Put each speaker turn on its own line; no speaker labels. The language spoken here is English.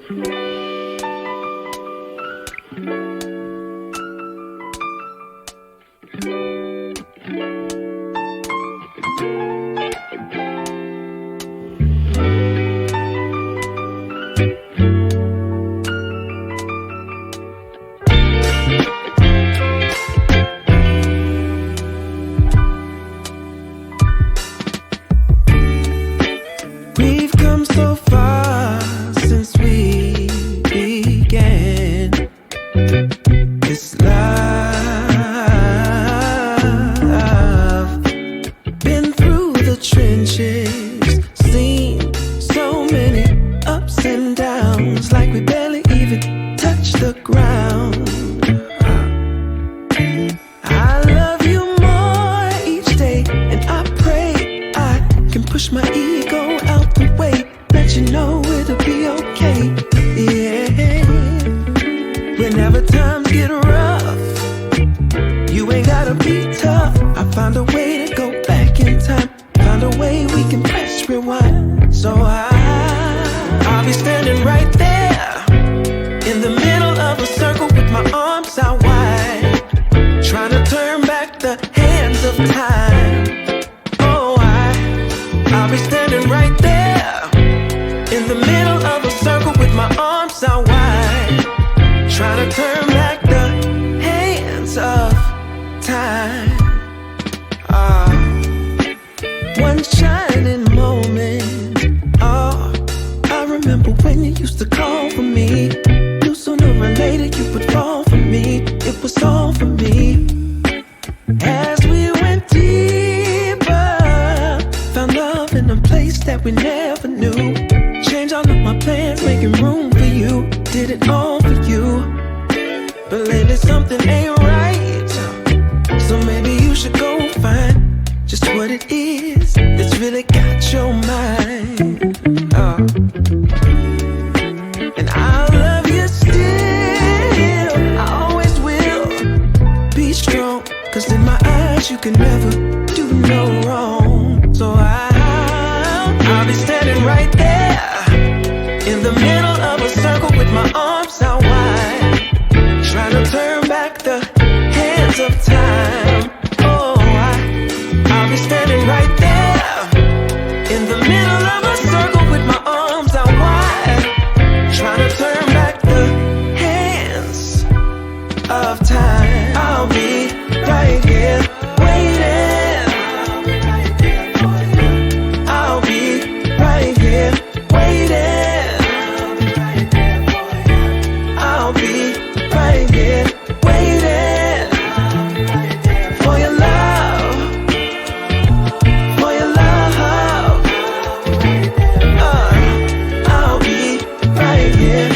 We've come so far since we began this love. Been through the trenches, seen so many ups and downs, like we barely even touched the ground. I love you more each day, and I pray I can push my ego out the way, let you know it'll be okay. Yeah. Whenever times get rough, you ain't gotta be tough. I found a way to go back in time, found a way we can press rewind. So I'll be standing right there in the middle of a circle with my arms out wide, trying to turn back the hands of time. Oh, I'll be standing right there in the middle of a circle with my arms out wide, trying to turn back the hands of time. One shining moment. Oh, I remember when you used to call for me. Knew sooner or later you would fall for me. It was all for me. As we went deeper, found love in a place that we never knew. Changed all of my plans, making room for you. Did it all for you. But lately something ain't right, so maybe you should go find just what it is that's really got your mind. And I love you still, I always will. Be strong, cause in my eyes you can never do no wrong. So I'll be standing right there in the middle of a circle with my arms out wide, trying to turn back the hands of time. Oh, I'll be standing right there in the middle of a circle with my arms out wide, trying to turn back the hands of time. I'll be right here waiting. I'll be right here waiting. I'll be right here waiting for your love, for your love. I'll be right here